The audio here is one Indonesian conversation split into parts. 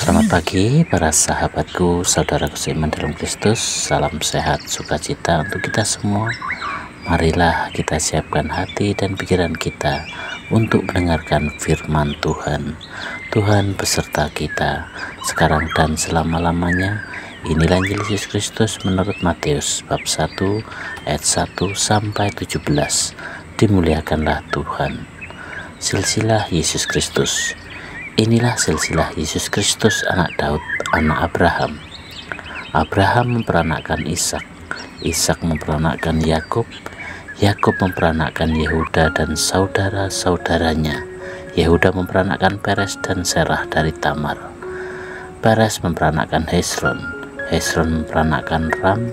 Selamat pagi para sahabatku, saudaraku seiman dalam Kristus. Salam sehat, sukacita untuk kita semua. Marilah kita siapkan hati dan pikiran kita untuk mendengarkan firman Tuhan. Tuhan beserta kita sekarang dan selama-lamanya. Inilah Injil Yesus Kristus menurut Matius bab 1 ayat 1 sampai 17. Dimuliakanlah Tuhan. Silsilah Yesus Kristus. Inilah silsilah Yesus Kristus, anak Daud, anak Abraham. Abraham memperanakkan Ishak, Ishak memperanakkan Yakub, Yakub memperanakkan Yehuda dan saudara-saudaranya. Yehuda memperanakkan Peres dan Serah dari Tamar. Peres memperanakkan Hezron, Hezron memperanakkan Ram,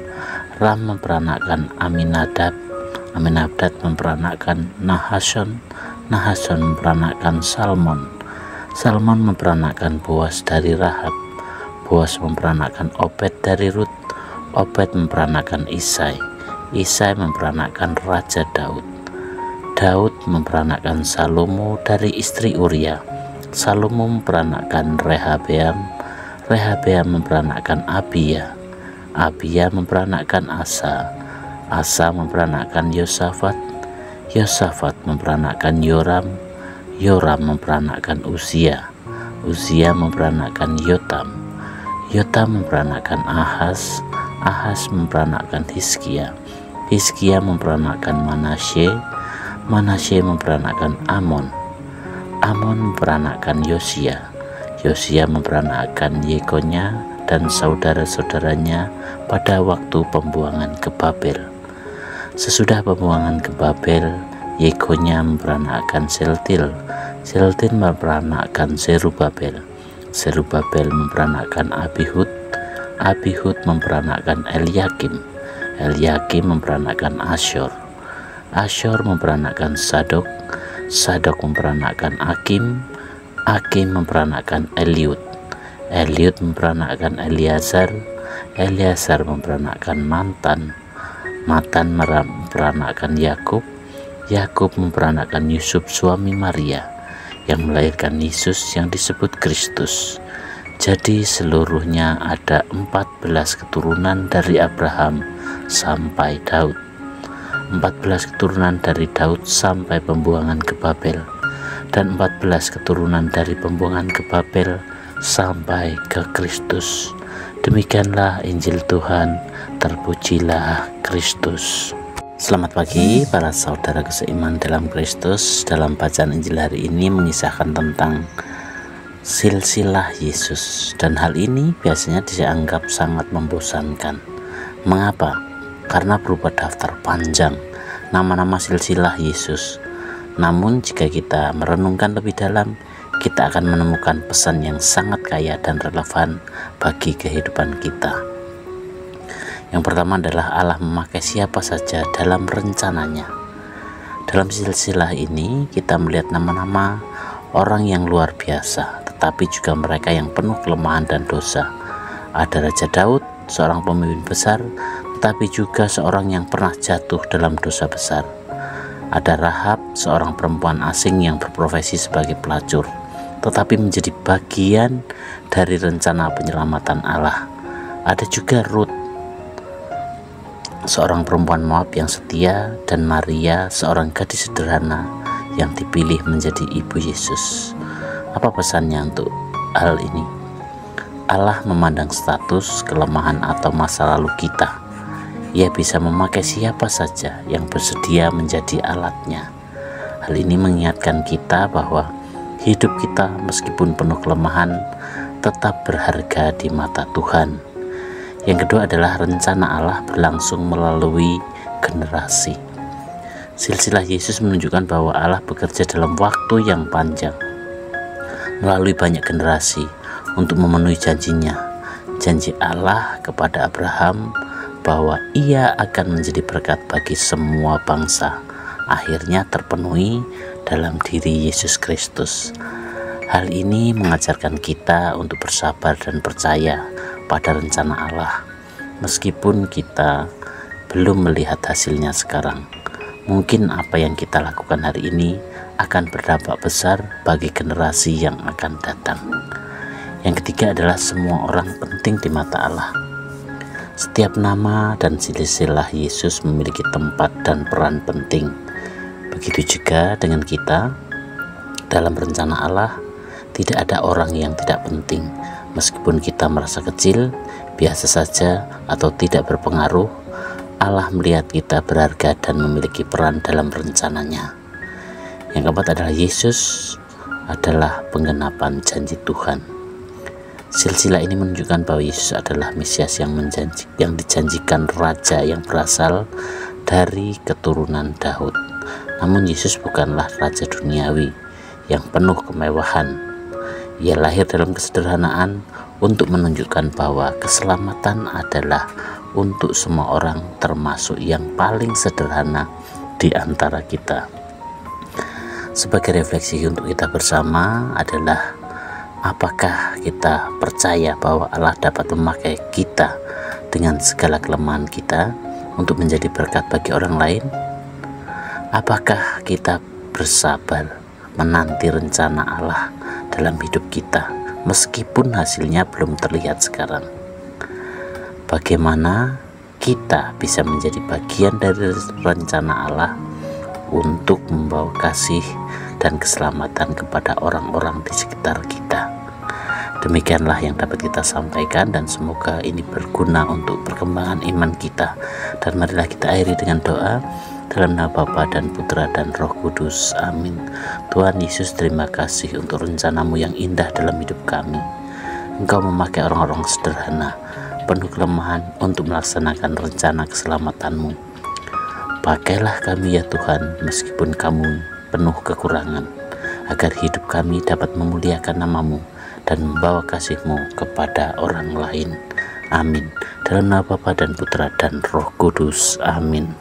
Ram memperanakkan Aminadab, Aminadab memperanakkan Nahason, Nahason memperanakkan Salmon, Salmon memperanakkan Boas dari Rahab, Boas memperanakkan Obed dari Rut, Obed memperanakkan Isai, Isai memperanakkan Raja Daud, Daud memperanakkan Salomo dari istri Uria, Salomo memperanakkan Rehabeam, Rehabeam memperanakkan Abia, Abia memperanakkan Asa, Asa memperanakkan Yosafat, Yosafat memperanakkan Yoram, Yoram memperanakkan Uzia, Uzia memperanakkan Yotam, Yotam memperanakkan Ahaz, Ahaz memperanakkan Hizkia, Hizkia memperanakkan Manasye, Manasye memperanakkan Amon, Amon memperanakkan Yosia, Yosia memperanakkan Yekonya dan saudara-saudaranya pada waktu pembuangan ke Babel. Sesudah pembuangan ke Babel, Yekonya memperanakkan Seltil, Seltil memperanakkan Zerubabel, Zerubabel memperanakkan Abihud, Abihud memperanakkan Eliakim, Eliakim memperanakkan Asyur, Asyur memperanakkan Sadok, Sadok memperanakkan Akim, Akim memperanakkan Eliud, Eliud memperanakkan Eliazar, Eliazar memperanakkan Matan, Matan memperanakkan Yakub, Yakub memperanakkan Yusuf suami Maria yang melahirkan Yesus yang disebut Kristus. Jadi seluruhnya ada 14 keturunan dari Abraham sampai Daud, 14 keturunan dari Daud sampai pembuangan ke Babel, dan 14 keturunan dari pembuangan ke Babel sampai ke Kristus. Demikianlah Injil Tuhan, terpujilah Kristus. Selamat pagi para saudara seiman dalam Kristus. Dalam bacaan Injil hari ini mengisahkan tentang silsilah Yesus, dan hal ini biasanya dianggap sangat membosankan. Mengapa? Karena berupa daftar panjang nama-nama silsilah Yesus. Namun jika kita merenungkan lebih dalam, kita akan menemukan pesan yang sangat kaya dan relevan bagi kehidupan kita. Yang pertama adalah Allah memakai siapa saja dalam rencananya. Dalam silsilah ini kita melihat nama-nama orang yang luar biasa, tetapi juga mereka yang penuh kelemahan dan dosa. Ada Raja Daud, seorang pemimpin besar, tetapi juga seorang yang pernah jatuh dalam dosa besar. Ada Rahab, seorang perempuan asing yang berprofesi sebagai pelacur, tetapi menjadi bagian dari rencana penyelamatan Allah. Ada juga Rut, seorang perempuan Moab yang setia, dan Maria, seorang gadis sederhana yang dipilih menjadi ibu Yesus. Apa pesannya untuk hal ini? Allah memandang status, kelemahan, atau masa lalu kita. Ia bisa memakai siapa saja yang bersedia menjadi alatnya. Hal ini mengingatkan kita bahwa hidup kita meskipun penuh kelemahan tetap berharga di mata Tuhan. Yang kedua adalah rencana Allah berlangsung melalui generasi. Silsilah Yesus menunjukkan bahwa Allah bekerja dalam waktu yang panjang melalui banyak generasi untuk memenuhi janjinya. Janji Allah kepada Abraham bahwa ia akan menjadi berkat bagi semua bangsa akhirnya terpenuhi dalam diri Yesus Kristus. Hal ini mengajarkan kita untuk bersabar dan percaya pada rencana Allah, meskipun kita belum melihat hasilnya sekarang. Mungkin apa yang kita lakukan hari ini akan berdampak besar bagi generasi yang akan datang. Yang Yang ketiga adalah semua orang penting di mata Allah. Setiap nama dan silsilah Yesus memiliki tempat dan peran penting. Begitu juga dengan kita. Dalam rencana Allah, tidak ada orang yang tidak penting. Meskipun kita merasa kecil, biasa saja, atau tidak berpengaruh, Allah melihat kita berharga dan memiliki peran dalam rencananya. Yang keempat adalah Yesus adalah penggenapan janji Tuhan. Silsilah ini menunjukkan bahwa Yesus adalah Mesias yang dijanjikan Raja yang berasal dari keturunan Daud. Namun Yesus bukanlah Raja duniawi yang penuh kemewahan. Ia lahir dalam kesederhanaan untuk menunjukkan bahwa keselamatan adalah untuk semua orang, termasuk yang paling sederhana di antara kita. Sebagai refleksi untuk kita bersama adalah, apakah kita percaya bahwa Allah dapat memakai kita dengan segala kelemahan kita untuk menjadi berkat bagi orang lain? Apakah kita bersabar menanti rencana Allah dalam hidup kita, meskipun hasilnya belum terlihat sekarang? Bagaimana kita bisa menjadi bagian dari rencana Allah untuk membawa kasih dan keselamatan kepada orang-orang di sekitar kita? Demikianlah yang dapat kita sampaikan, dan semoga ini berguna untuk perkembangan iman kita. Dan marilah kita akhiri dengan doa. Dalam nama Bapa dan Putra dan Roh Kudus. Amin. Tuhan Yesus, terima kasih untuk rencanamu yang indah dalam hidup kami. Engkau memakai orang-orang sederhana, penuh kelemahan, untuk melaksanakan rencana keselamatanmu. Pakailah kami ya Tuhan, meskipun kami penuh kekurangan, agar hidup kami dapat memuliakan namamu dan membawa kasih-Mu kepada orang lain. Amin. Dalam nama Bapa dan Putra dan Roh Kudus. Amin.